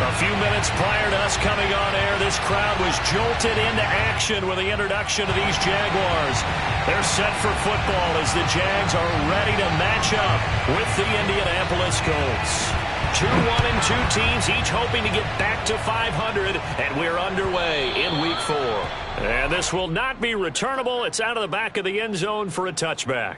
A few minutes prior to us coming on air, this crowd was jolted into action with the introduction of these Jaguars. They're set for football as the Jags are ready to match up with the Indianapolis Colts. 2-1-2 teams, each hoping to get back to 500, and we're underway in Week 4. And this will not be returnable. It's out of the back of the end zone for a touchback.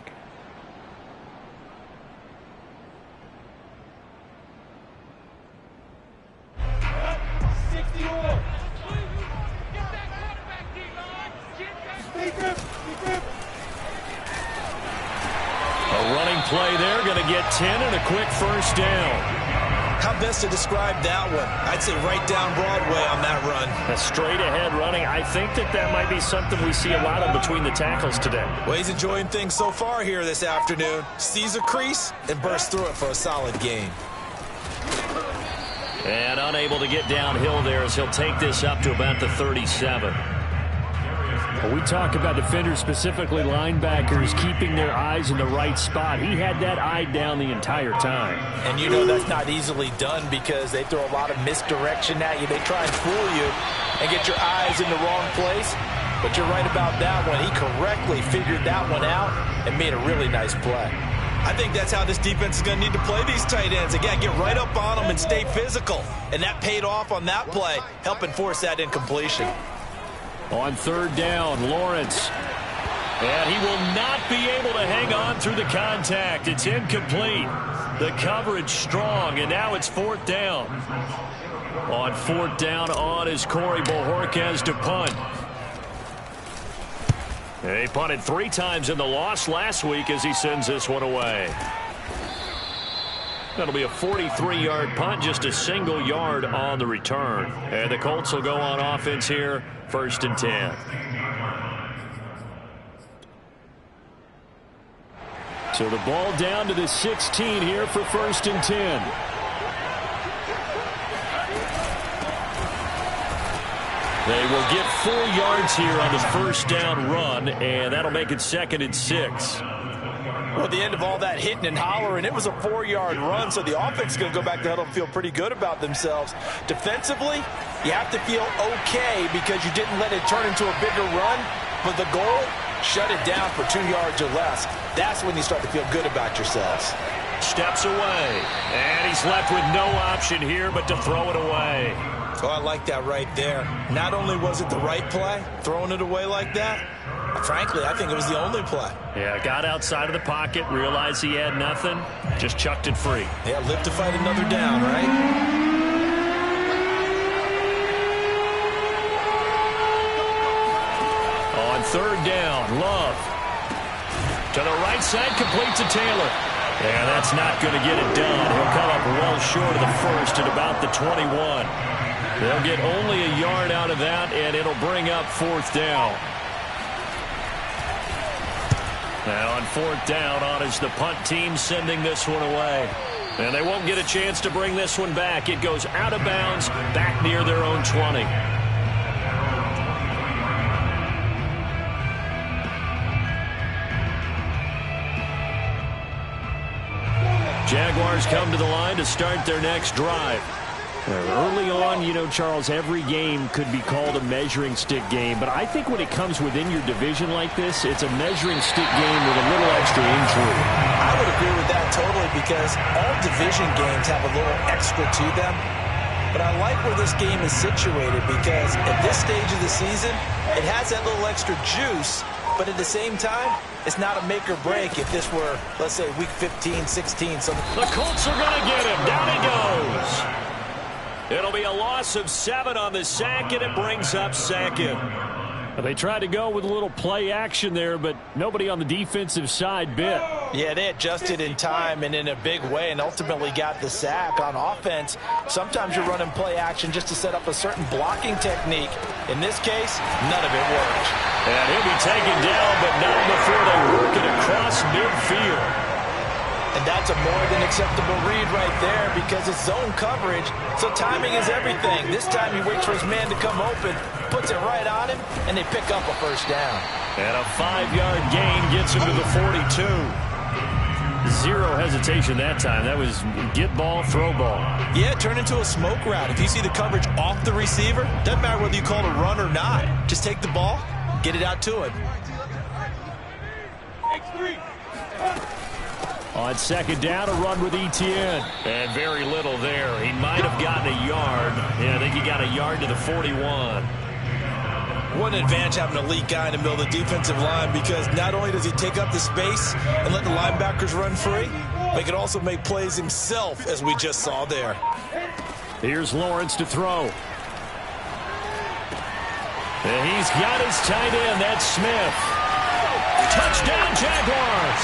A running play there, going to get 10 and a quick first down. How best to describe that one? I'd say right down Broadway on that run. A straight ahead running. I think that might be something we see a lot of between the tackles today. Well, he's enjoying things so far here this afternoon. Sees a crease and bursts through it for a solid gain. And unable to get downhill there as he'll take this up to about the 37. Well, we talk about defenders, specifically linebackers, keeping their eyes in the right spot. He had that eye down the entire time. And you know that's not easily done because they throw a lot of misdirection at you. They try and fool you and get your eyes in the wrong place. But you're right about that one. He correctly figured that one out and made a really nice play. I think that's how this defense is going to need to play these tight ends. Again, get right up on them and stay physical. And that paid off on that play, helping force that incompletion. On third down, Lawrence. And he will not be able to hang on through the contact. It's incomplete. The coverage strong, and now it's fourth down. On fourth down on is Corey Bojorquez to punt. He punted 3 times in the loss last week as he sends this one away. That'll be a 43-yard punt, just a single yard on the return. And the Colts will go on offense here, 1st and 10. So the ball down to the 16 here for 1st and 10. They will get 4 yards here on the first down run, and that'll make it 2nd and 6. Well, at the end of all that hitting and hollering, it was a 4-yard run, so the offense is going to go back to huddle and feel pretty good about themselves. Defensively, you have to feel okay because you didn't let it turn into a bigger run, but the goal, shut it down for 2 yards or less. That's when you start to feel good about yourselves. Steps away, and he's left with no option here but to throw it away. Oh, I like that right there. Not only was it the right play, throwing it away like that, frankly, I think it was the only play. Yeah, got outside of the pocket, realized he had nothing, just chucked it free. Yeah, live to fight another down, right? On third down, Love. To the right side, complete to Taylor. Yeah, that's not going to get it done. He'll come up well short of the first at about the 21. They'll get only a yard out of that, and it'll bring up 4th down. And on 4th down, on is the punt team sending this one away. And they won't get a chance to bring this one back. It goes out of bounds, back near their own 20. Jaguars come to the line to start their next drive. Early on, you know, Charles, every game could be called a measuring stick game. But I think when it comes within your division like this, it's a measuring stick game with a little extra intrigue. I would agree with that totally because all division games have a little extra to them. But I like where this game is situated because at this stage of the season, it has that little extra juice. But at the same time, it's not a make or break if this were, let's say, week 15, 16. Something. The Colts are going to get him. Down he goes. It'll be a loss of 7 on the sack, and it brings up 2nd. They tried to go with a little play action there, but nobody on the defensive side bit. Yeah, they adjusted in time and in a big way and ultimately got the sack. On offense, sometimes you're running play action just to set up a certain blocking technique. In this case, none of it worked. And he'll be taken down, but not before they work it across midfield. And that's a more than acceptable read right there because it's zone coverage, so timing is everything. This time he waits for his man to come open, puts it right on him, and they pick up a first down. And a 5-yard gain gets him to the 42. Zero hesitation that time. That was get ball, throw ball. Yeah, turn into a smoke route. If you see the coverage off the receiver, doesn't matter whether you call it a run or not. Just take the ball, get it out to him. On second down, a run with Etienne. And very little there. He might have gotten a yard. Yeah, I think he got a yard to the 41. What an advantage having an elite guy in the middle of the defensive line, because not only does he take up the space and let the linebackers run free, but he can also make plays himself, as we just saw there. Here's Lawrence to throw. And he's got his tight end. That's Smith. Touchdown, Jaguars.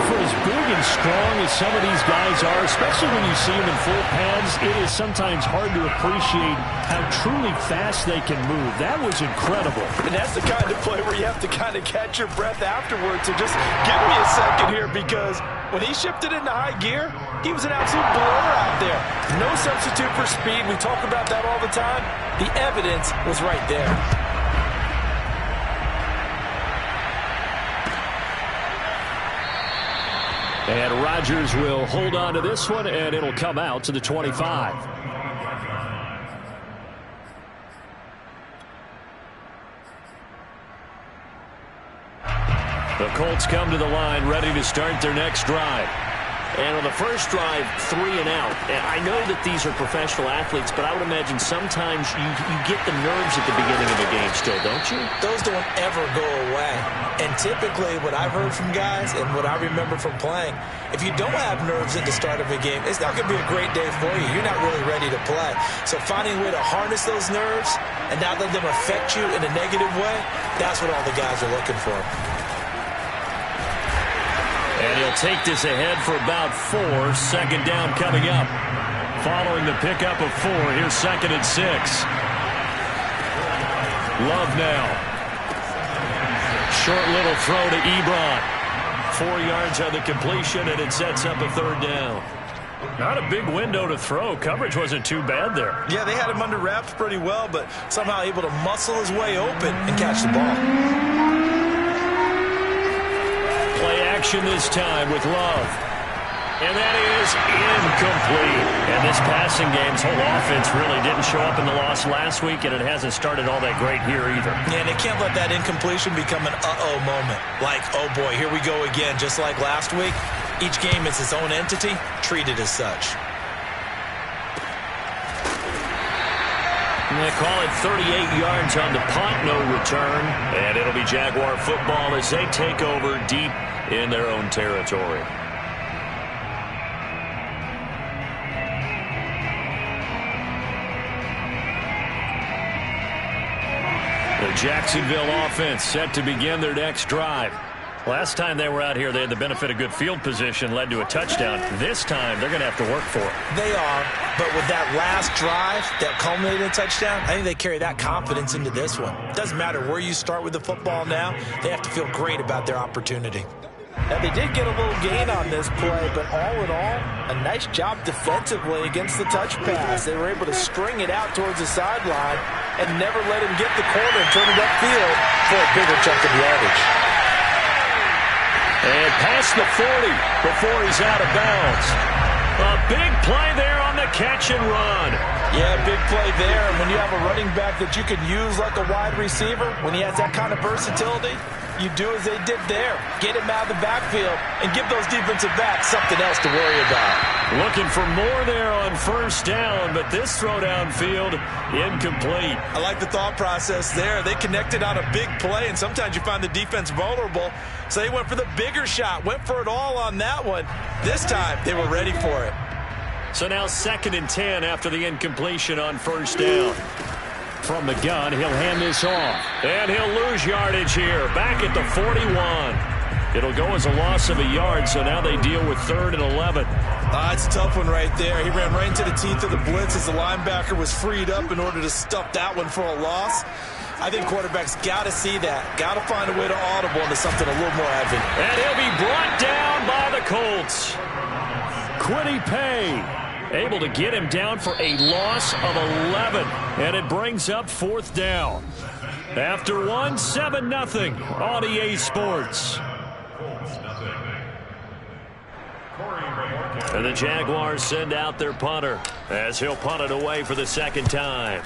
For as big and strong as some of these guys are, especially when you see them in full pads, it is sometimes hard to appreciate how truly fast they can move. That was incredible. And that's the kind of play where you have to kind of catch your breath afterwards. So just give me a second here, because when he shifted into high gear, he was an absolute blur out there. No substitute for speed. We talk about that all the time. The evidence was right there. And Rodgers will hold on to this one, and it'll come out to the 25. The Colts come to the line, ready to start their next drive. And on the first drive, 3 and out. And I know that these are professional athletes, but I would imagine sometimes you get the nerves at the beginning of a game still, don't you? Those don't ever go away. And typically what I've heard from guys and what I remember from playing, if you don't have nerves at the start of a game, it's not going to be a great day for you. You're not really ready to play. So finding a way to harness those nerves and not let them affect you in a negative way, that's what all the guys are looking for. And he'll take this ahead for about 4. Second down coming up. Following the pickup of 4, here's 2nd and 6. Love now. Short little throw to Ebron. 4 yards on the completion, and it sets up a 3rd down. Not a big window to throw. Coverage wasn't too bad there. Yeah, they had him under wraps pretty well, but somehow able to muscle his way open and catch the ball. Play action this time with Love. And that is incomplete. And this passing game's whole offense really didn't show up in the loss last week, and it hasn't started all that great here either. Yeah, and they can't let that incompletion become an uh-oh moment. Like, oh boy, here we go again. Just like last week, each game is its own entity, treated as such. And they call it 38 yards on the punt, no return. And it'll be Jaguar football as they take over deep in their own territory. The Jacksonville offense set to begin their next drive. Last time they were out here, they had the benefit of good field position, led to a touchdown. This time, they're going to have to work for it. They are, but with that last drive that culminated in a touchdown, I think they carry that confidence into this one. Doesn't matter where you start with the football now, they have to feel great about their opportunity. Now, they did get a little gain on this play, but all in all, a nice job defensively against the touch pass. They were able to string it out towards the sideline and never let him get the corner and turn it upfield for a bigger chunk of yardage. And past the 40 before he's out of bounds. A big play there on the catch and run. Yeah, big play there. And when you have a running back that you can use like a wide receiver, when he has that kind of versatility, you do as they did there. Get him out of the backfield and give those defensive backs something else to worry about. Looking for more there on first down, but this throw downfield incomplete. I like the thought process there. They connected on a big play, and sometimes you find the defense vulnerable. So they went for the bigger shot, went for it all on that one. This time, they were ready for it. So now 2nd and 10 after the incompletion on first down. From the gun, he'll hand this off. And he'll lose yardage here. Back at the 41. It'll go as a loss of a yard, so now they deal with 3rd and 11. It's a tough one right there. He ran right into the teeth of the blitz as the linebacker was freed up in order to stuff that one for a loss. I think quarterbacks got to see that. Got to find a way to audible into something a little more heavy. And he'll be brought down by the Colts. Quiddy Pay able to get him down for a loss of 11. And it brings up 4th down. After 1, 7-0 on EA Sports. And the Jaguars send out their punter as he'll punt it away for the second time.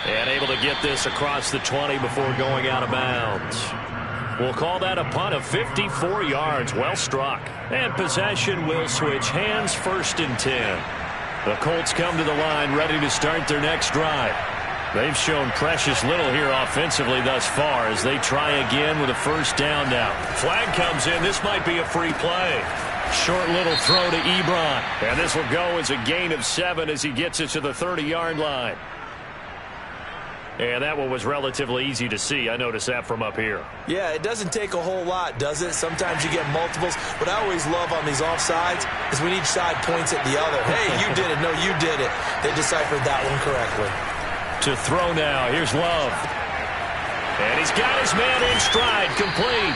And able to get this across the 20 before going out of bounds. We'll call that a punt of 54 yards. Well struck. And possession will switch hands, 1st and 10. The Colts come to the line ready to start their next drive. They've shown precious little here offensively thus far as they try again with a 1st down now. Flag comes in. This might be a free play. Short little throw to Ebron. And this will go as a gain of 7 as he gets it to the 30-yard line. And that one was relatively easy to see. I noticed that from up here. Yeah, it doesn't take a whole lot, does it? Sometimes you get multiples. What I always love on these offsides is when each side points at the other. Hey, you did it. No, you did it. They deciphered that one correctly. To throw now. Here's Love. And he's got his man in stride, complete.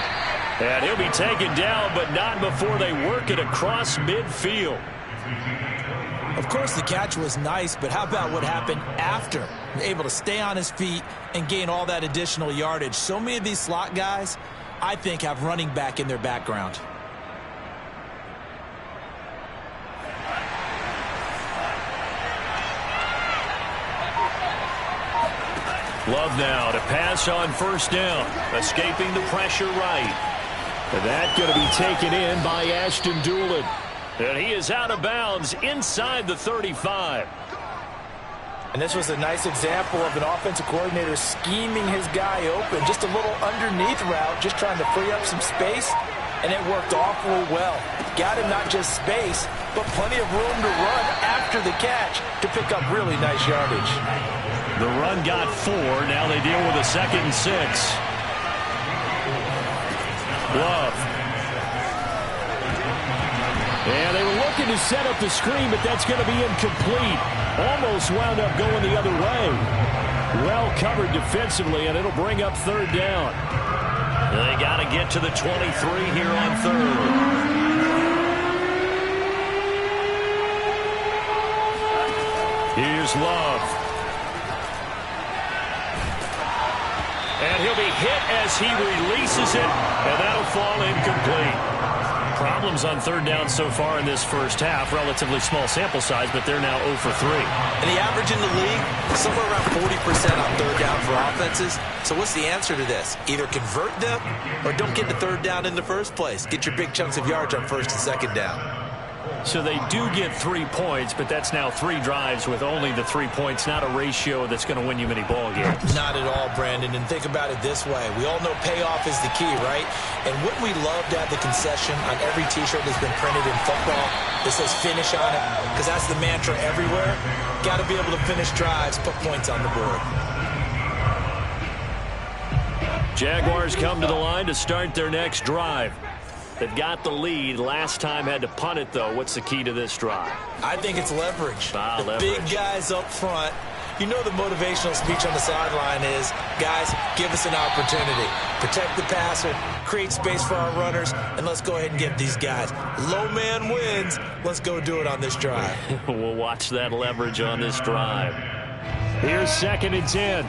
And he'll be taken down, but not before they work it across midfield. Of course, the catch was nice, but how about what happened after? Able to stay on his feet and gain all that additional yardage. So many of these slot guys, I think, have running back in their background. Love now to pass on 1st down. Escaping the pressure right. And that going to be taken in by Ashton Doolin. And he is out of bounds inside the 35. And this was a nice example of an offensive coordinator scheming his guy open. Just a little underneath route, just trying to free up some space. And it worked awfully well. Got him not just space, but plenty of room to run after the catch to pick up really nice yardage. The run got 4. Now they deal with a 2nd and 6. Love. And they were looking to set up the screen, but that's going to be incomplete. Almost wound up going the other way. Well covered defensively, and it'll bring up 3rd down. They got to get to the 23 here on 3rd. Here's Love. And he'll be hit as he releases it, and that'll fall incomplete. Problems on 3rd down so far in this first half. Relatively small sample size, but they're now 0 for 3. And the average in the league, somewhere around 40% on 3rd down for offenses. So what's the answer to this? Either convert them or don't get the 3rd down in the first place. Get your big chunks of yards on 1st and 2nd down. So they do get 3 points, but that's now 3 drives with only the 3 points, not a ratio that's going to win you many ball games. Not at all, Brandon. And think about it this way. We all know payoff is the key, right? And wouldn't we love to have the concession on every T-shirt that's been printed in football that says finish on it? Because that's the mantra everywhere. Got to be able to finish drives, put points on the board. Jaguars come to the line to start their next drive. They've got the lead. Last time had to punt it, though. What's the key to this drive? I think it's leverage. Leverage. Big guys up front. You know the motivational speech on the sideline is, guys, give us an opportunity. Protect the passer, create space for our runners, and let's go ahead and get these guys. Low man wins. Let's go do it on this drive. We'll watch that leverage on this drive. Here's 2nd and 10.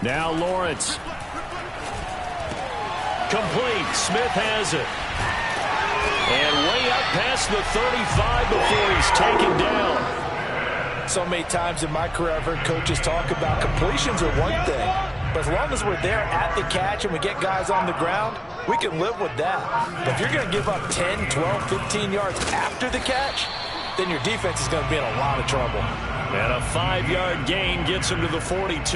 Now Lawrence. Complete. Smith has it. And way up past the 35 before he's taken down. So many times in my career, I've heard coaches talk about completions are one thing. But as long as we're there at the catch and we get guys on the ground, we can live with that. But if you're going to give up 10, 12, 15 yards after the catch, then your defense is going to be in a lot of trouble. And a 5-yard gain gets him to the 42.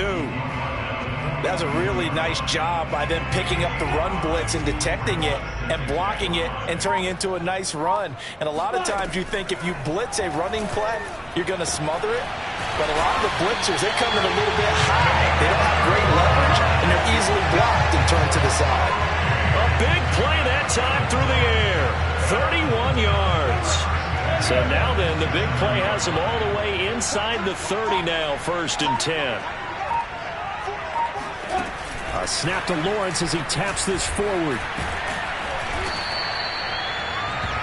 That's a really nice job by them picking up the run blitz and detecting it and blocking it and turning it into a nice run. And a lot of times you think if you blitz a running play, you're going to smother it. But a lot of the blitzers, they come in a little bit high. They don't have great leverage, and they're easily blocked and turned to the side. A big play that time through the air. 31 yards. So now then, the big play has him all the way inside the 30 now, 1st and 10. A snap to Lawrence as he taps this forward.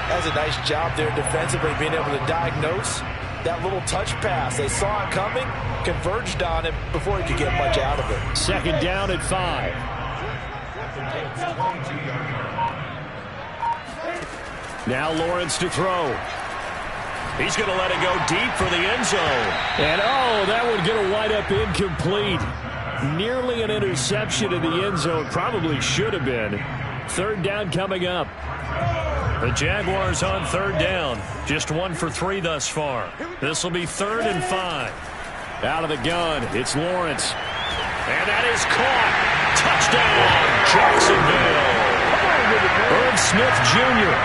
That's a nice job there defensively, being able to diagnose that little touch pass. They saw it coming, converged on it before he could get much out of it. Second down at 5. Now Lawrence to throw. He's going to let it go deep for the end zone. And, that would get a wind up incomplete. Nearly an interception in the end zone. Probably should have been. Third down coming up. The Jaguars on third down. Just 1 for 3 thus far. This will be 3rd and 5. Out of the gun, it's Lawrence. And that is caught. Touchdown, Jacksonville. Irv Smith Jr.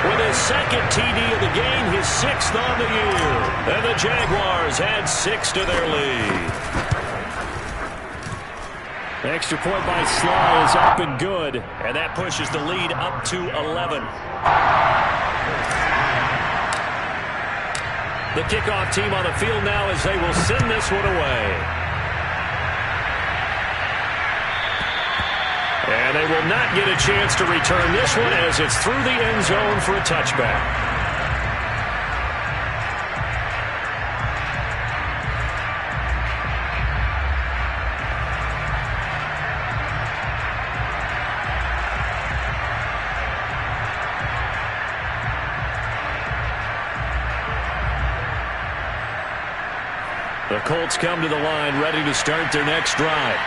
with his second TD of the game, his 6th on the year. And the Jaguars add 6 to their lead. Extra point by Sly is up and good. And that pushes the lead up to 11. The kickoff team on the field now as they will send this one away. And they will not get a chance to return this one as it's through the end zone for a touchback. The Colts come to the line ready to start their next drive.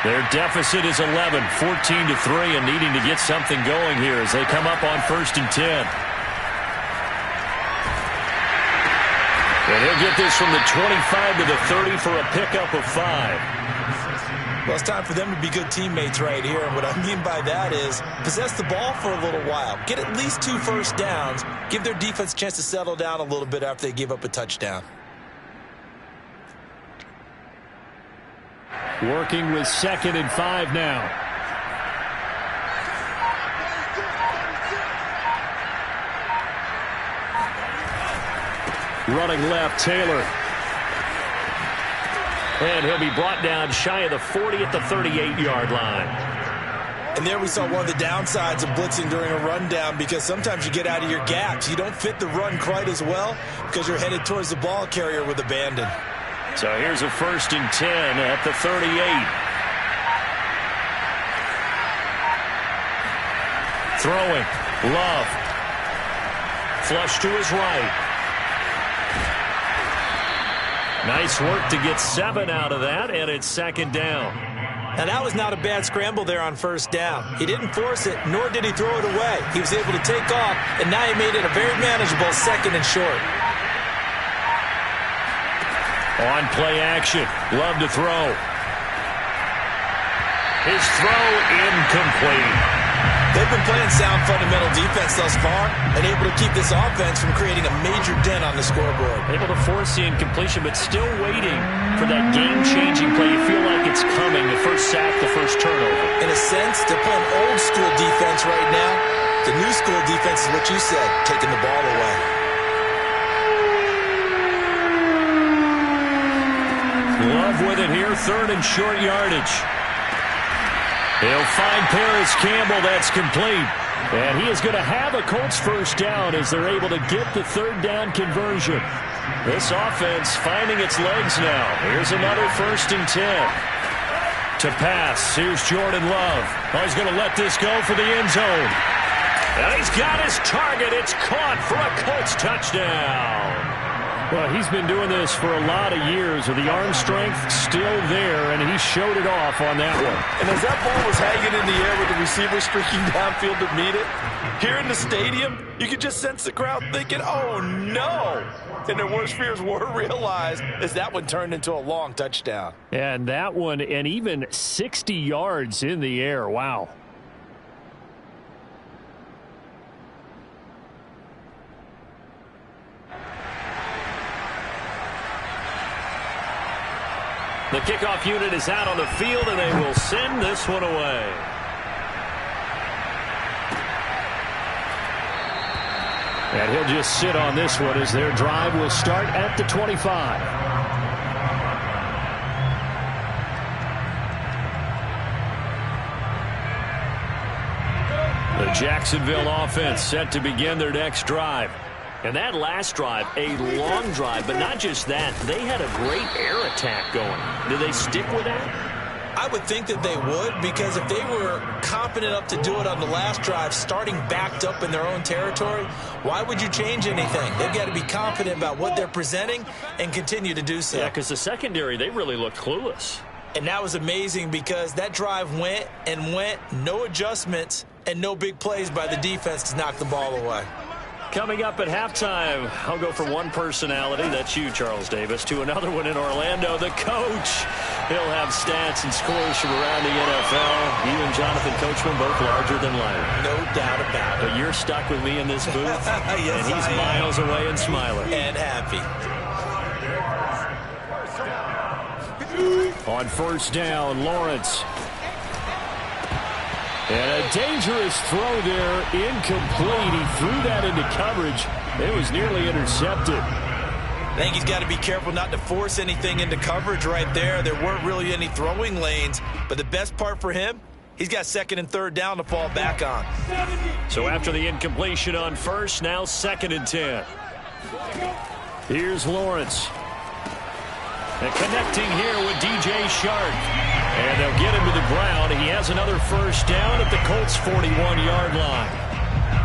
Their deficit is 11, 14-3, and needing to get something going here as they come up on 1st and 10. And he'll get this from the 25 to the 30 for a pickup of 5. Well, it's time for them to be good teammates right here. And what I mean by that is possess the ball for a little while. Get at least 2 first downs. Give their defense a chance to settle down a little bit after they give up a touchdown. Working with 2nd and 5 now. Running left, Taylor. And he'll be brought down shy of the 40 at the 38-yard line. And there we saw one of the downsides of blitzing during a rundown, because sometimes you get out of your gaps. You don't fit the run quite as well because you're headed towards the ball carrier with abandon. So here's a 1st and 10 at the 38. Throwing. Love. Flush to his right. Nice work to get 7 out of that, and it's 2nd down. Now, that was not a bad scramble there on 1st down. He didn't force it, nor did he throw it away. He was able to take off, and now he made it a very manageable 2nd and short. On play action. Love to throw. His throw incomplete. They've been playing sound fundamental defense thus far and able to keep this offense from creating a major dent on the scoreboard. Able to force the incompletion, but still waiting for that game-changing play. You feel like it's coming. The first sack, the first turnover. In a sense, they're playing old-school defense right now. The new-school defense is what you said, taking the ball away. Love with it here, 3rd and short yardage. He'll find Paris Campbell. That's complete. And he is going to have a Colts first down as they're able to get the 3rd down conversion. This offense finding its legs now. Here's another 1st and 10. To pass, here's Jordan Love. Oh, he's going to let this go for the end zone. And he's got his target. It's caught for a Colts touchdown. Well, he's been doing this for a lot of years, with the arm strength still there, and he showed it off on that one. And as that ball was hanging in the air with the receiver streaking downfield to meet it, here in the stadium, you could just sense the crowd thinking, oh, no. And their worst fears were realized as that one turned into a long touchdown. And that one, and even 60 yards in the air. Wow. The kickoff unit is out on the field, and they will send this one away. And he'll just sit on this one as their drive will start at the 25. The Jacksonville offense set to begin their next drive. And that last drive, a long drive, but not just that. They had a great air attack going. Do they stick with that? I would think that they would, because if they were confident enough to do it on the last drive, starting backed up in their own territory, why would you change anything? They've got to be confident about what they're presenting and continue to do so. Yeah, because the secondary, they really looked clueless. And that was amazing because that drive went and went, no adjustments, and no big plays by the defense to knock the ball away. Coming up at halftime, I'll go from one personality, that's you, Charles Davis, to another one in Orlando, the coach. He'll have stats and scores from around the NFL. You and Jonathan Coachman both larger than life. No doubt about it. But you're stuck with me in this booth, yes, and he's miles away and smiling. And happy. On first down, Lawrence. And a dangerous throw there, incomplete. He threw that into coverage. It was nearly intercepted. I think he's got to be careful not to force anything into coverage right there. There weren't really any throwing lanes, but the best part for him, he's got second and third down to fall back on. So after the incompletion on first, now 2nd and 10. Here's Lawrence. And connecting here with DJ Shark. And they'll get him to the ground. He has another first down at the Colts' 41-yard line.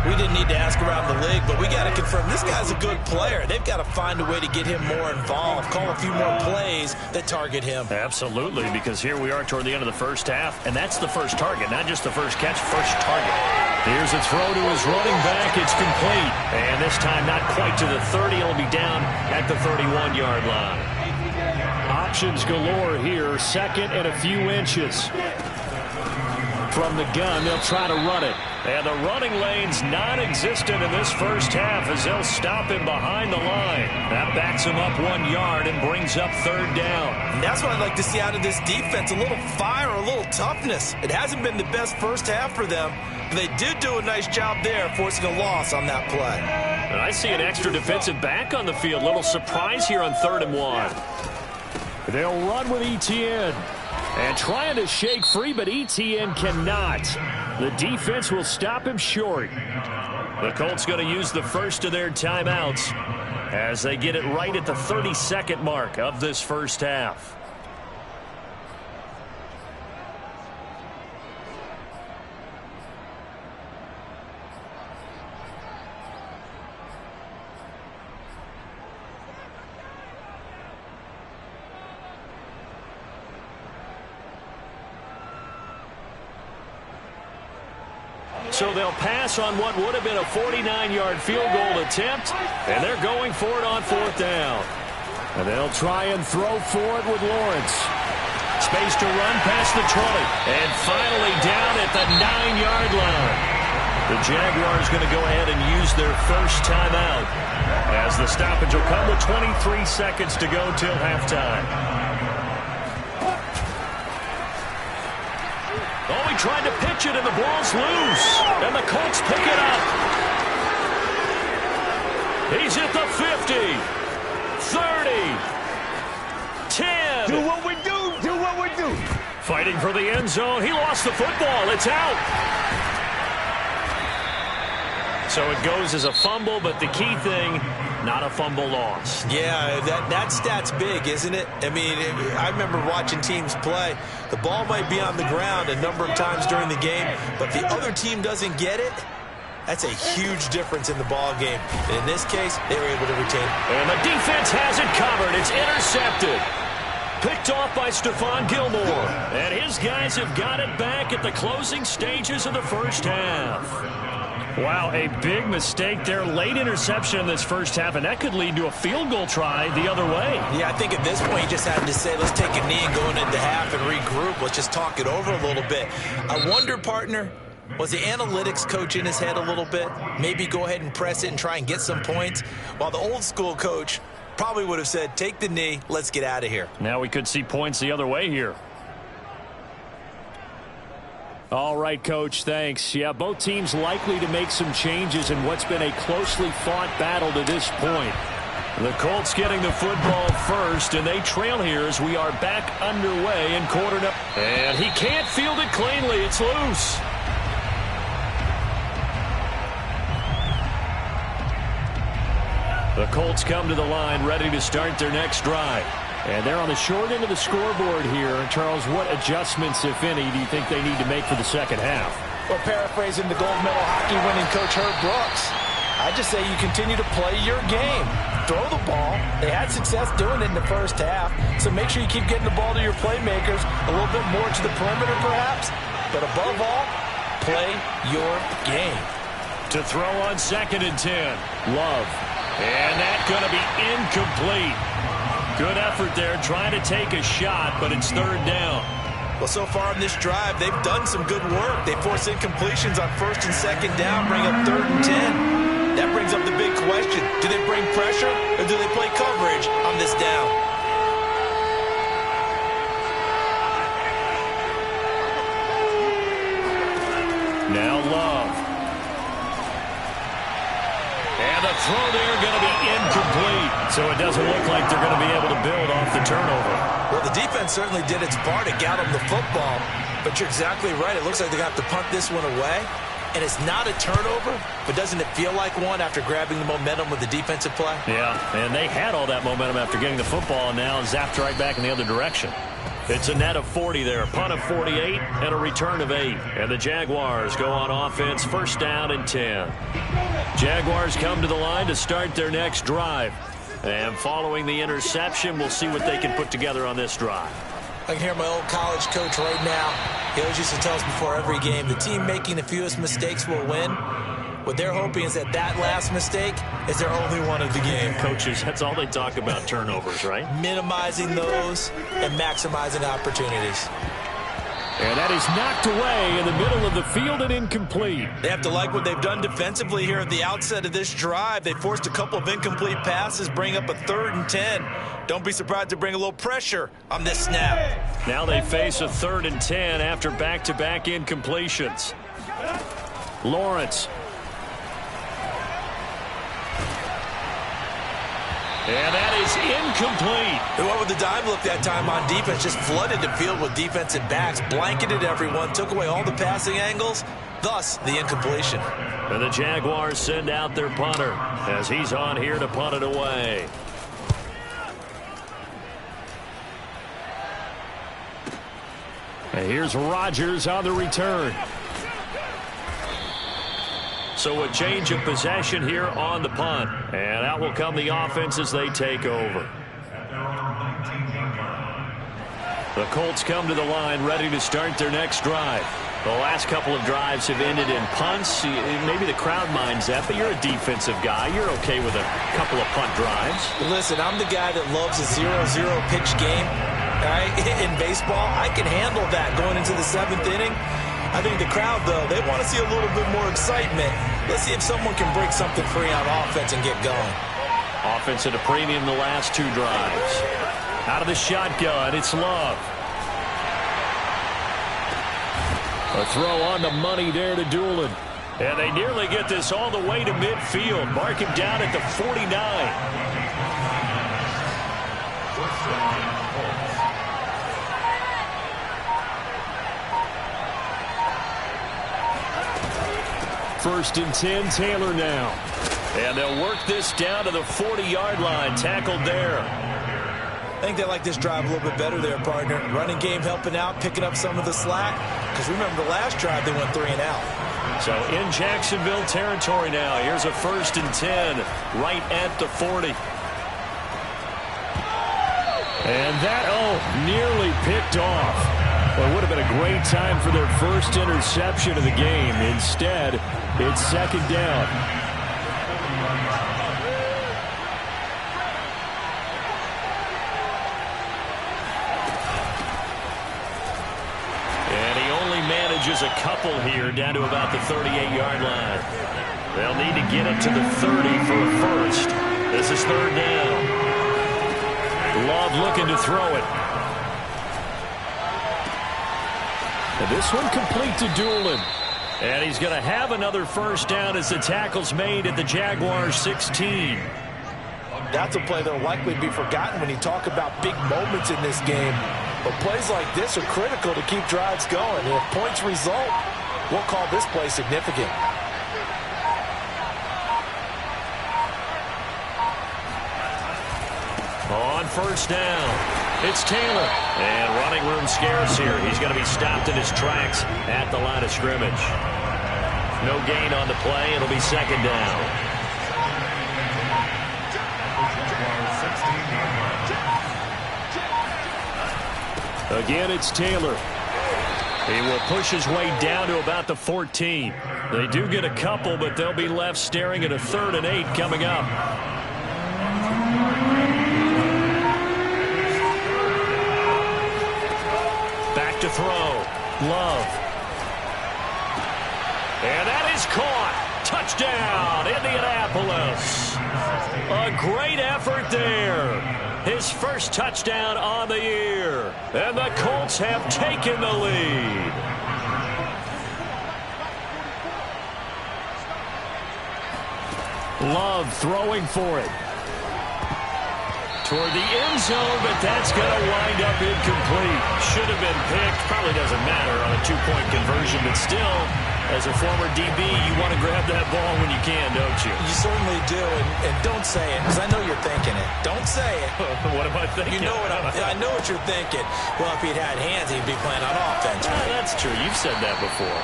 We didn't need to ask around the league, but we got to confirm this guy's a good player. They've got to find a way to get him more involved, call a few more plays that target him. Absolutely, because here we are toward the end of the first half, and that's the first target, not just the first catch, first target. Here's a throw to his running back. It's complete. And this time not quite to the 30. It'll be down at the 31-yard line. Options galore here. Second and a few inches. From the gun, they'll try to run it. And the running lane's non-existent in this first half as they'll stop him behind the line. That backs him up 1 yard and brings up third down. And that's what I'd like to see out of this defense, a little fire, a little toughness. It hasn't been the best first half for them, but they did do a nice job there forcing a loss on that play. And I see an extra defensive back on the field. Little surprise here on 3rd and 1. They'll run with Etienne. And trying to shake free, but Etienne cannot. The defense will stop him short. The Colts going to use the first of their timeouts as they get it right at the 32nd mark of this first half. So they'll pass on what would have been a 49-yard field goal attempt, and they're going for it on 4th down. And they'll try and throw for it with Lawrence. Space to run past the 20, and finally down at the 9-yard line. The Jaguars going to go ahead and use their first timeout as the stoppage will come with 23 seconds to go till halftime. Oh, he tried to pitch it, and the ball's loose. And the Colts pick it up. He's at the 50, 30, 10. Do what we do. Do what we do. Fighting for the end zone. He lost the football. It's out. So it goes as a fumble, but the key thing, not a fumble loss. Yeah, that stat's big, isn't it? I mean, I remember watching teams play. The ball might be on the ground a number of times during the game, but the other team doesn't get it. That's a huge difference in the ball game. And in this case, they were able to retain it. And the defense has it covered. It's intercepted. Picked off by Stephon Gilmore. And his guys have got it back at the closing stages of the first half. Wow, a big mistake there. Late interception in this first half, and that could lead to a field goal try the other way. Yeah, I think at this point you just had to say, let's take a knee and go into half and regroup. Let's just talk it over a little bit. I wonder, partner, was the analytics coach in his head a little bit? Maybe go ahead and press it and try and get some points? While the old school coach probably would have said, take the knee, let's get out of here. Now we could see points the other way here. All right, Coach, thanks. Yeah, both teams likely to make some changes in what's been a closely fought battle to this point. The Colts getting the football first, and they trail here as we are back underway in quarter number. And he can't field it cleanly. It's loose. The Colts come to the line ready to start their next drive. And they're on the short end of the scoreboard here. Charles, what adjustments, if any, do you think they need to make for the second half? Well, paraphrasing the gold medal hockey winning coach Herb Brooks, I just say you continue to play your game. Throw the ball. They had success doing it in the first half, so make sure you keep getting the ball to your playmakers, a little bit more to the perimeter perhaps, but above all, play your game. To throw on 2nd and 10. Love. And that's going to be incomplete. Good effort there trying to take a shot, but it's 3rd down. Well, so far in this drive, they've done some good work. They force incompletions on 1st and 2nd down, bring up 3rd and 10. That brings up the big question. Do they bring pressure or do they play coverage on this down? Now Love. And the throw there going to be incomplete. So it doesn't look like they're going to be able to build off the turnover. Well, the defense certainly did its part to get them the football. But you're exactly right. It looks like they're going to have to punt this one away. And it's not a turnover, but doesn't it feel like one after grabbing the momentum with the defensive play? Yeah, and they had all that momentum after getting the football, and now zapped right back in the other direction. It's a net of 40 there, a punt of 48, and a return of 8. And the Jaguars go on offense, 1st down and 10. Jaguars come to the line to start their next drive. And following the interception, we'll see what they can put together on this drive. I can hear my old college coach right now. He always used to tell us before every game, the team making the fewest mistakes will win. What they're hoping is that last mistake is their only one of the game. Coaches, that's all they talk about, turnovers, right? Minimizing those and maximizing opportunities. And that is knocked away in the middle of the field and incomplete. They have to like what they've done defensively here at the outset of this drive. They forced a couple of incomplete passes, bring up a 3rd and 10. Don't be surprised to bring a little pressure on this snap. Now they face a 3rd and 10 after back-to-back incompletions. Lawrence. And that is incomplete. They went with the dime look that time on defense, just flooded the field with defensive backs, blanketed everyone, took away all the passing angles, thus the incompletion. And the Jaguars send out their punter as he's on here to punt it away. And here's Rodgers on the return. So a change of possession here on the punt. And out will come the offense as they take over. The Colts come to the line ready to start their next drive. The last couple of drives have ended in punts. Maybe the crowd minds that, but you're a defensive guy. You're okay with a couple of punt drives. Listen, I'm the guy that loves a 0-0 pitch game. All right? In baseball, I can handle that going into the 7th inning. I think the crowd, though, they want to see a little bit more excitement. Let's see if someone can break something free on offense and get going. Offense at a premium the last 2 drives. Out of the shotgun, it's Love. A throw on the money there to Doolin. And they nearly get this all the way to midfield. Mark him down at the 49. First and 10, Taylor now. And they'll work this down to the 40-yard line. Tackled there. I think they like this drive a little bit better there, partner. Running game helping out, picking up some of the slack. Because remember, the last drive they went 3 and out. So in Jacksonville territory now. Here's a 1st and 10 right at the 40. And that, nearly picked off. Well, it would have been a great time for their first interception of the game. Instead, it's 2nd down. And he only manages a couple here down to about the 38-yard line. They'll need to get it to the 30 for a first. This is 3rd down. Love looking to throw it. And this one complete to Doolin. And he's going to have another first down as the tackle's made at the Jaguars 16. That's a play that will likely be forgotten when you talk about big moments in this game. But plays like this are critical to keep drives going. And if points result, we'll call this play significant. On first down, it's Taylor. And running room scarce here. He's going to be stopped in his tracks at the line of scrimmage. No gain on the play. It'll be second down. Again, it's Taylor. He will push his way down to about the 14. They do get a couple, but they'll be left staring at a 3rd and 8 coming up. Back to throw. Love. And that is caught. Touchdown, Indianapolis. A great effort there. His first touchdown on the year. And the Colts have taken the lead. Love throwing for it. Toward the end zone, but that's going to wind up incomplete. Should have been picked. Probably doesn't matter on a 2-point conversion, but still, as a former DB, you want to grab that ball when you can, don't you? You certainly do, and don't say it, because I know you're thinking it. Don't say it. What am I thinking? You know what I know what you're thinking. Well, if he'd had hands, he'd be playing on offense. Right? That's true. You've said that before.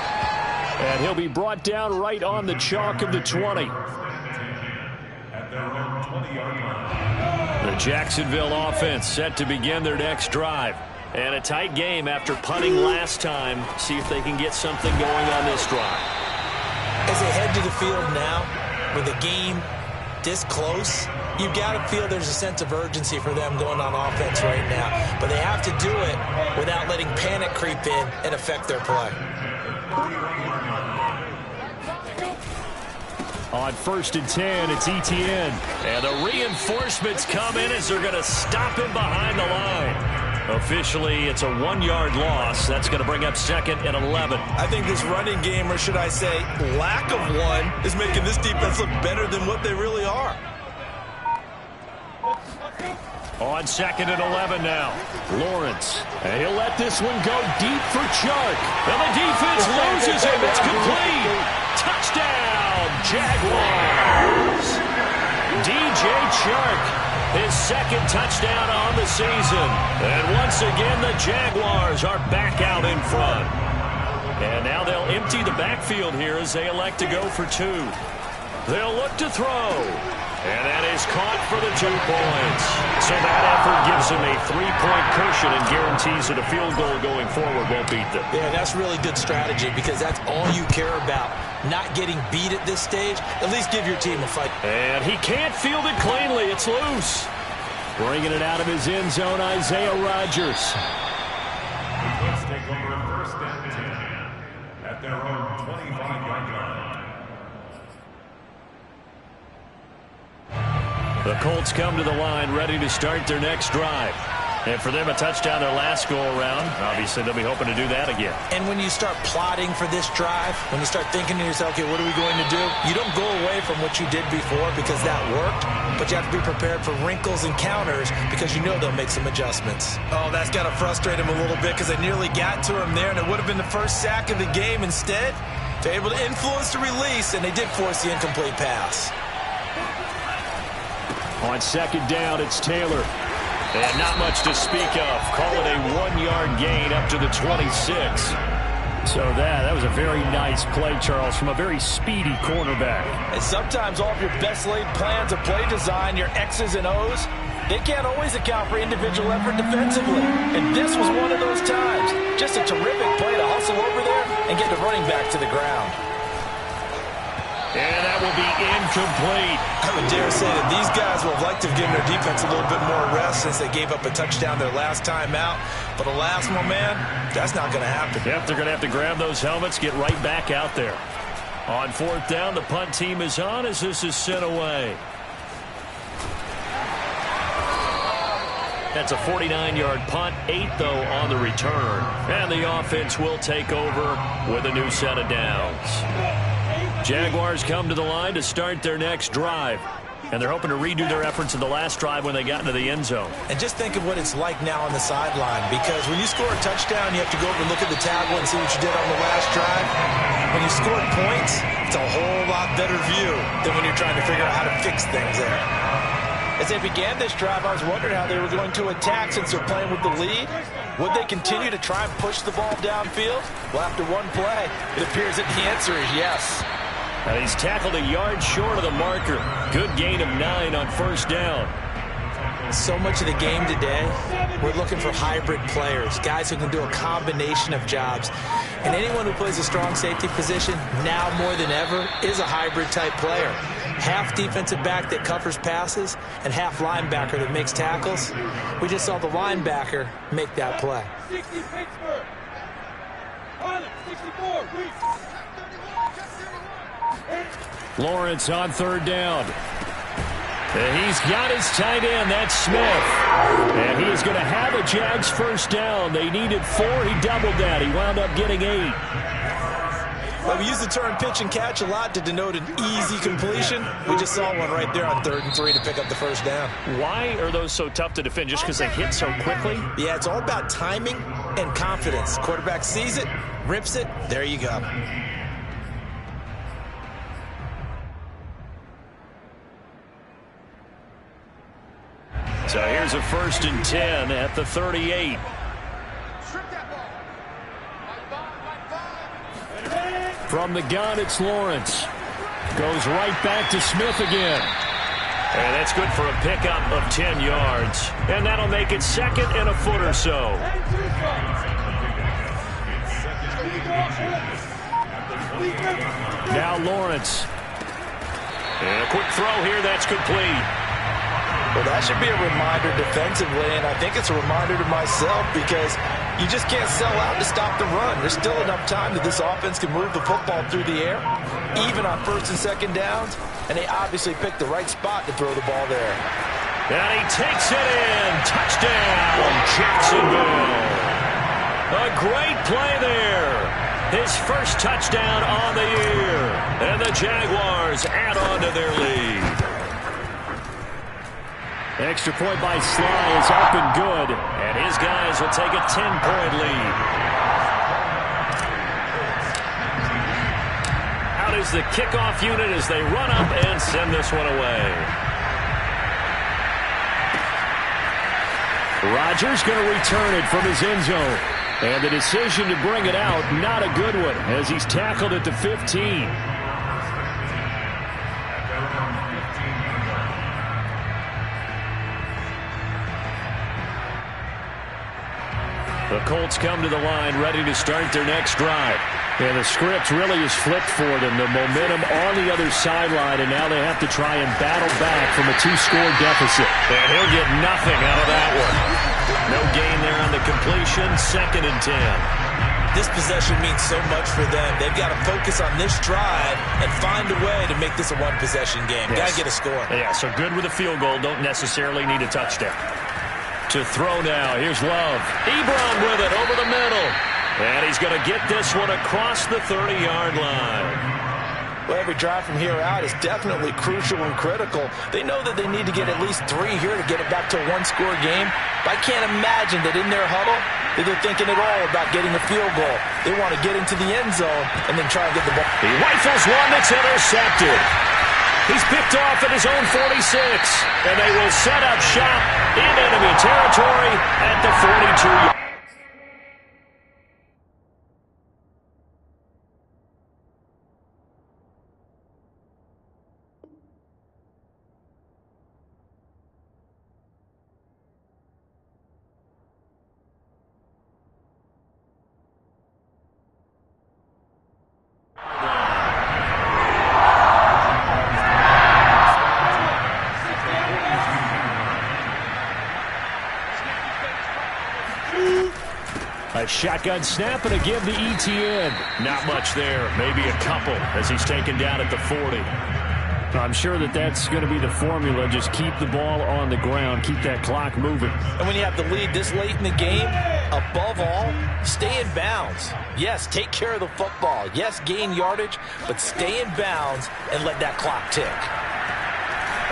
And he'll be brought down right on the chalk of the 20. The Jacksonville offense set to begin their next drive. And a tight game after punting last time. See if they can get something going on this drive. As they head to the field now, with the game this close, you've got to feel there's a sense of urgency for them going on offense right now. But they have to do it without letting panic creep in and affect their play. On 1st and 10, it's Etienne. And the reinforcements come in as they're going to stop him behind the line. Officially, it's a 1-yard loss. That's going to bring up 2nd and 11. I think this running game, or should I say lack of one, is making this defense look better than what they really are. On 2nd and 11 now. Lawrence. And he'll let this one go deep for Chark. And the defense loses him. It's complete. Touchdown, Jaguars. DJ Chark, his 2nd touchdown on the season. And once again, the Jaguars are back out in front. And now they'll empty the backfield here as they elect to go for 2. They'll look to throw. And that is caught for the 2 points. So that effort gives them a 3-point cushion and guarantees that a field goal going forward won't beat them. Yeah, that's really good strategy because that's all you care about. Not getting beat at this stage. At least give your team a fight. And he can't field it cleanly. It's loose. Bringing it out of his end zone, Isaiah Rodgers. Let's take over 1st and 10 at their own 25-yard line. The Colts come to the line ready to start their next drive. And for them, a touchdown their last go-around. Obviously, they'll be hoping to do that again. And when you start plotting for this drive, when you start thinking to yourself, okay, what are we going to do? You don't go away from what you did before because that worked, but you have to be prepared for wrinkles and counters because you know they'll make some adjustments. Oh, that's got to frustrate him a little bit because they nearly got to him there, and it would have been the first sack of the game. Instead, they're able to influence the release, and they did force the incomplete pass. On 2nd down, it's Taylor. And not much to speak of. Call it a 1-yard gain up to the 26. So that was a very nice play, Charles, from a very speedy cornerback. And sometimes all of your best laid plans of play design, your X's and O's, they can't always account for individual effort defensively. And this was one of those times. Just a terrific play to hustle over there and get the running back to the ground. And that will be incomplete. I would dare say that these guys would have liked to have given their defense a little bit more rest since they gave up a touchdown their last time out. But alas, my man, that's not going to happen. Yep, they're going to have to grab those helmets, get right back out there. On 4th down, the punt team is on as this is sent away. That's a 49-yard punt, 8 though on the return. And the offense will take over with a new set of downs. Jaguars come to the line to start their next drive. And they're hoping to redo their efforts in the last drive when they got into the end zone. And just think of what it's like now on the sideline, because when you score a touchdown, you have to go over and look at the table and see what you did on the last drive. When you score points, it's a whole lot better view than when you're trying to figure out how to fix things there. As they began this drive, I was wondering how they were going to attack since they're playing with the lead. Would they continue to try and push the ball downfield? Well, after one play, it appears that the answer is yes. And he's tackled a yard short of the marker. Good gain of 9 on first down. So much of the game today, we're looking for hybrid players, guys who can do a combination of jobs. And anyone who plays a strong safety position, now more than ever, is a hybrid type player. Half defensive back that covers passes and half linebacker that makes tackles. We just saw the linebacker make that play. 60 Pittsburgh. 64. Lawrence on third down. And he's got his tight end. That's Smith. And he is going to have a Jags first down. They needed 4. He doubled that. He wound up getting 8. Well, we use the term pitch and catch a lot to denote an easy completion. We just saw one right there on 3rd and 3 to pick up the first down. Why are those so tough to defend? Just because they hit so quickly? Yeah, it's all about timing and confidence. Quarterback sees it, rips it, there you go. So here's a 1st and 10 at the 38. From the gun, it's Lawrence. Goes right back to Smith again. And that's good for a pickup of 10 yards. And that'll make it 2nd and a foot or so. Now Lawrence. And a quick throw here, that's complete. Well, that should be a reminder defensively, and I think it's a reminder to myself because you just can't sell out to stop the run. There's still enough time that this offense can move the football through the air, even on 1st and 2nd downs, and they obviously picked the right spot to throw the ball there. And he takes it in. Touchdown, Jacksonville. A great play there. His first touchdown on the year. And the Jaguars add on to their lead. Extra point by Sly is up and good. And his guys will take a 10-point lead. Out is the kickoff unit as they run up and send this one away. Rodgers going to return it from his end zone. And the decision to bring it out, not a good one, as he's tackled at the 15. The Colts come to the line ready to start their next drive. And the script really is flipped for them. The momentum on the other sideline, and now they have to try and battle back from a 2-score deficit. And he'll get nothing out of that one. No gain there on the completion. 2nd and 10. This possession means so much for them. They've got to focus on this drive and find a way to make this a one-possession game. Yes. Got to get a score. Yeah, so good with a field goal. Don't necessarily need a touchdown. To throw now. Here's Love. Ebron with it over the middle. And he's going to get this one across the 30-yard line. Well, every drive from here out is definitely crucial and critical. They know that they need to get at least 3 here to get it back to a 1-score game. But I can't imagine that in their huddle that they're thinking at all about getting a field goal. They want to get into the end zone and then try and get the ball. He rifles one that's intercepted. He's picked off at his own 46. And they will set up shop in enemy territory at the 42-yard line. A shotgun snap and a give to ETN. Not much there. Maybe a couple as he's taken down at the 40. I'm sure that that's going to be the formula. Just keep the ball on the ground. Keep that clock moving. And when you have the lead this late in the game, above all, stay in bounds. Yes, take care of the football. Yes, gain yardage, but stay in bounds and let that clock tick.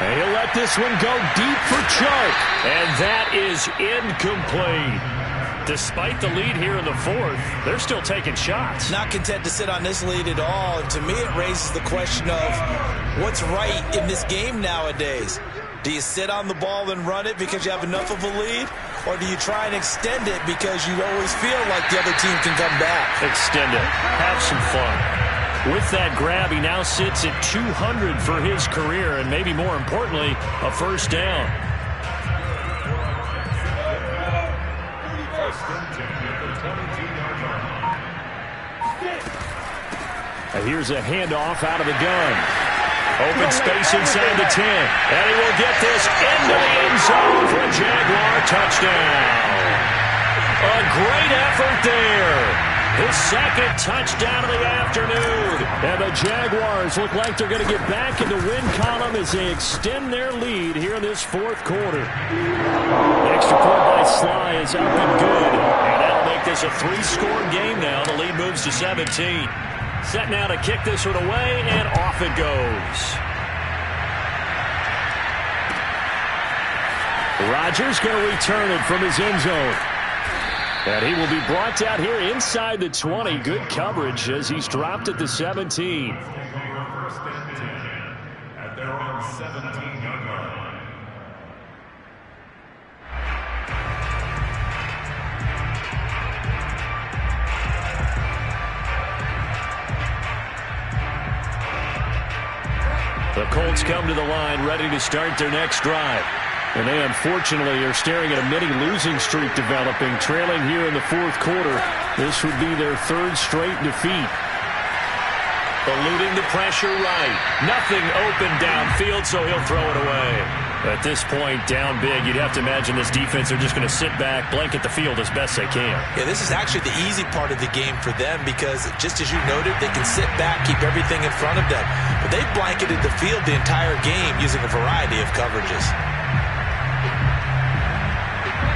And he'll let this one go deep for Chark. And that is incomplete. Despite the lead here in the 4th, they're still taking shots. Not content to sit on this lead at all. And to me, it raises the question of what's right in this game nowadays. Do you sit on the ball and run it because you have enough of a lead? Or do you try and extend it because you always feel like the other team can come back? Extend it. Have some fun. With that grab, he now sits at 200 for his career, and maybe more importantly, a first down. Here's a handoff out of the gun. Open space inside the 10. And he will get this into the end zone for a Jaguar touchdown. A great effort there. His second touchdown of the afternoon. And the Jaguars look like they're going to get back in the win column as they extend their lead here in this fourth quarter. The extra point by Sly is up and good. And that'll make this a 3-score game now. The lead moves to 17. Set now to kick this one away, and off it goes. Rodgers going to return it from his end zone. And he will be brought down here inside the 20. Good coverage as he's dropped at the 17. At their own 17-yard line. The Colts come to the line ready to start their next drive. And they unfortunately are staring at a mini losing streak developing, trailing here in the fourth quarter. This would be their third straight defeat. Eluding the pressure right. Nothing open downfield, so he'll throw it away. At this point, down big, you'd have to imagine this defense are just going to sit back, blanket the field as best they can. Yeah, this is actually the easy part of the game for them because, just as you noted, they can sit back, keep everything in front of them. But they've blanketed the field the entire game using a variety of coverages.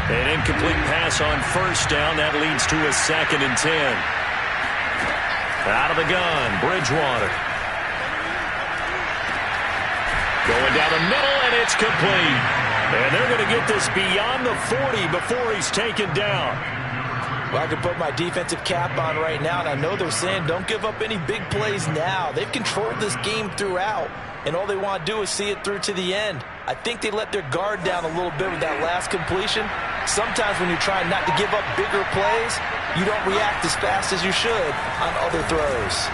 An incomplete pass on first down. That leads to a 2nd and 10. Out of the gun, Bridgewater. Going down the middle, and it's complete. And they're going to get this beyond the 40 before he's taken down. Well, I can put my defensive cap on right now, and I know they're saying don't give up any big plays now. They've controlled this game throughout, and all they want to do is see it through to the end. I think they let their guard down a little bit with that last completion. Sometimes when you're trying not to give up bigger plays, you don't react as fast as you should on other throws.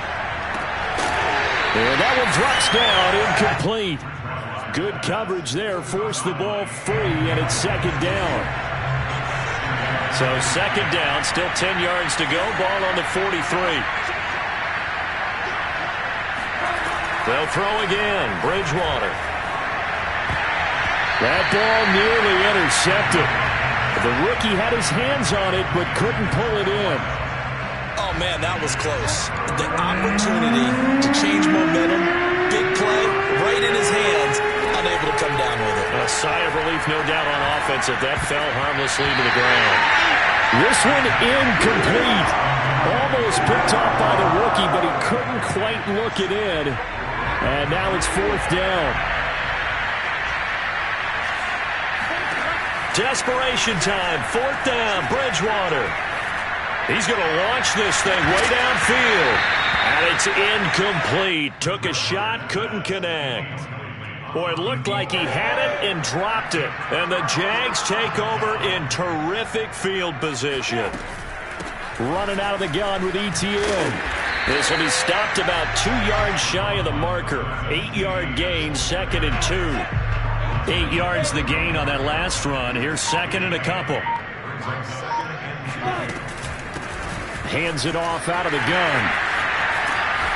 And that one drops down, incomplete. Good coverage there, forced the ball free, and it's 2nd down. So 2nd down, still 10 yards to go, ball on the 43. They'll throw again, Bridgewater. That ball nearly intercepted. The rookie had his hands on it, but couldn't pull it in. Oh, man, that was close. The opportunity to change momentum, big play, right in his hands, unable to come down with it. A sigh of relief, no doubt, on offense if that fell harmlessly to the ground. This one incomplete. Almost picked off by the rookie, but he couldn't quite look it in. And now it's 4th down. Desperation time. 4th down. Bridgewater. He's going to launch this thing way downfield. And it's incomplete. Took a shot, couldn't connect. Boy, it looked like he had it and dropped it. And the Jags take over in terrific field position. Running out of the gun with ETN. This will be stopped about 2 yards shy of the marker. 8-yard gain, 2nd and 2. 8 yards the gain on that last run. Here's 2nd and a couple. Hands it off out of the gun.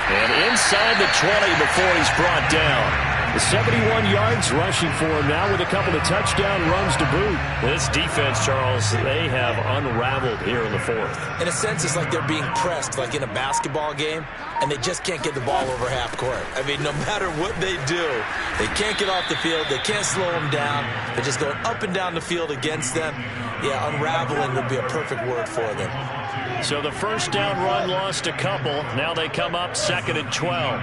And inside the 20 before he's brought down. The 71 yards rushing for him now with a couple of touchdown runs to boot. This defense, Charles, they have unraveled here in the 4th. In a sense, it's like they're being pressed like in a basketball game, and they just can't get the ball over half court. I mean, no matter what they do, they can't get off the field. They can't slow them down. They're just going up and down the field against them. Yeah, unraveling would be a perfect word for them. So the first down run lost a couple. Now they come up 2nd and 12.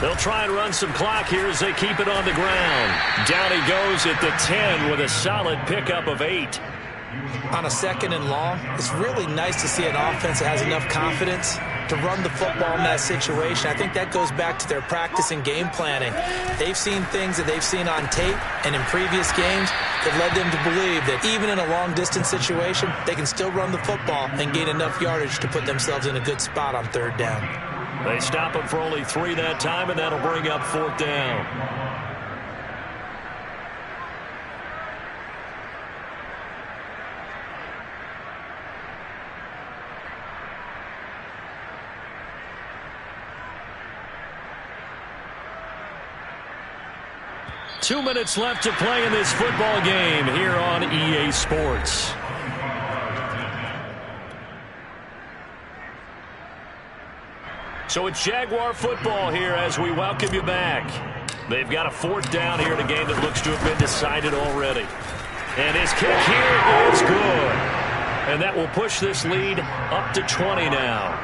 They'll try and run some clock here as they keep it on the ground. Down he goes at the 10 with a solid pickup of 8. On a 2nd and long, it's really nice to see an offense that has enough confidence to run the football in that situation. I think that goes back to their practice and game planning. They've seen things that they've seen on tape and in previous games that led them to believe that even in a long-distance situation, they can still run the football and gain enough yardage to put themselves in a good spot on third down. They stop him for only 3 that time, and that'll bring up fourth down. Two minutes left to play in this football game here on EA Sports. So it's Jaguar football here as we welcome you back. They've got a fourth down here in a game that looks to have been decided already. And his kick here is good. And that will push this lead up to 20 now.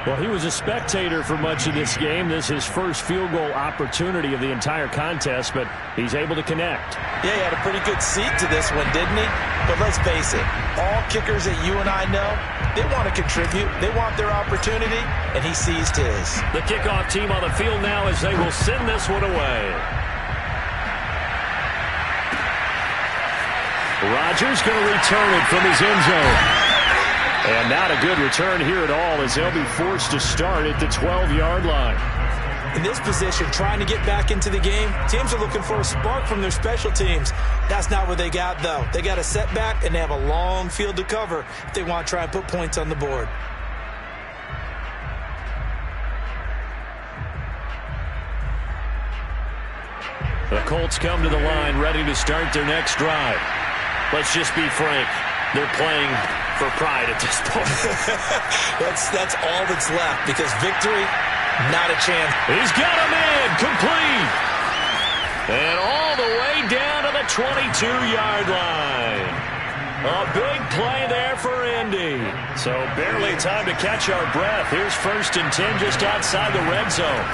Well, he was a spectator for much of this game. This is his first field goal opportunity of the entire contest, but he's able to connect. Yeah, he had a pretty good seat to this one, didn't he? But let's face it, all kickers that you and I know, they want to contribute. They want their opportunity, and he seized his. The kickoff team on the field now as they will send this one away. Rodgers going to return it from his end zone. And not a good return here at all as they'll be forced to start at the 12-yard line. In this position, trying to get back into the game, teams are looking for a spark from their special teams. That's not what they got, though. They got a setback, and they have a long field to cover if they want to try and put points on the board. The Colts come to the line ready to start their next drive. Let's just be frank. They're playing for pride at this point. that's all that's left because victory, not a chance. He's got a man complete. And all the way down to the 22-yard line. A big play there for Indy. So barely time to catch our breath. Here's 1st and 10 just outside the red zone.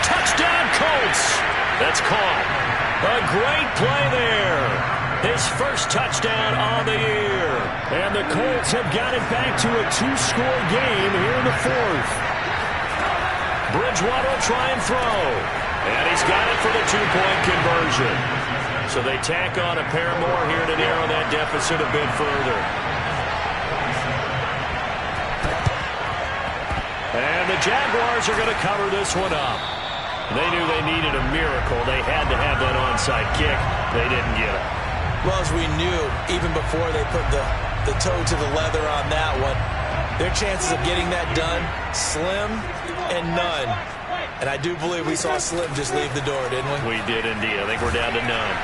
Touchdown Colts. That's caught. A great play there. His first touchdown on the year. And the Colts have got it back to a 2-score game here in the 4th. Bridgewater will try and throw. And he's got it for the 2-point conversion. So they tack on a pair more here to narrow that deficit a bit further. And the Jaguars are going to cover this one up. They knew they needed a miracle. They had to have that onside kick. They didn't get it. Well, as we knew, even before they put the toe to the leather on that one, their chances of getting that done, slim and none. And I do believe we saw Slim just leave the door, didn't we? We did indeed. I think we're down to none.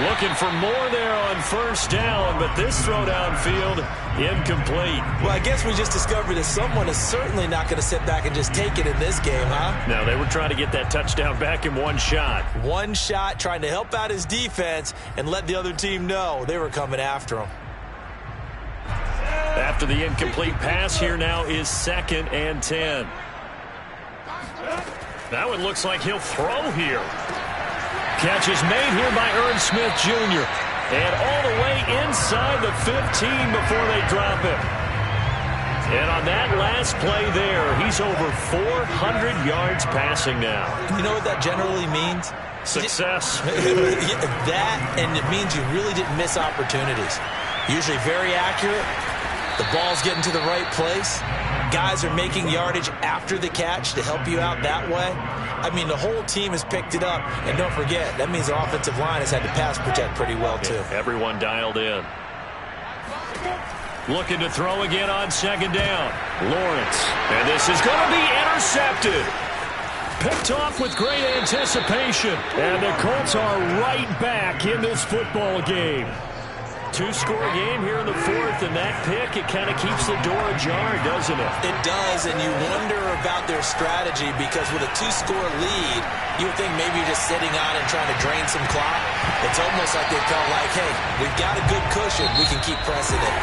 Looking for more there on 1st down, but this throw downfield, incomplete. Well, I guess we just discovered that someone is certainly not going to sit back and just take it in this game, huh? No, they were trying to get that touchdown back in one shot. One shot, trying to help out his defense and let the other team know they were coming after him. After the incomplete pass, here now is 2nd and 10. That one looks like he'll throw here. Catch is made here by Ernst Smith Jr. And all the way inside the 15 before they drop him. And on that last play there, he's over 400 yards passing now. You know what that generally means? Success. That, and it means you really didn't miss opportunities. Usually very accurate. The ball's getting to the right place. Guys are making yardage after the catch to help you out that way. I mean, the whole team has picked it up. And don't forget, that means the offensive line has had to pass protect pretty well, too. Yeah, everyone dialed in. Looking to throw again on 2nd down. Lawrence. And this is going to be intercepted. Picked off with great anticipation. And the Colts are right back in this football game. 2-score game here in the 4th, and that pick, it kind of keeps the door ajar, doesn't it? It does, and you wonder about their strategy because with a 2-score lead, you would think maybe you're just sitting on it trying to drain some clock. It's almost like they felt like, hey, we've got a good cushion. We can keep pressing it.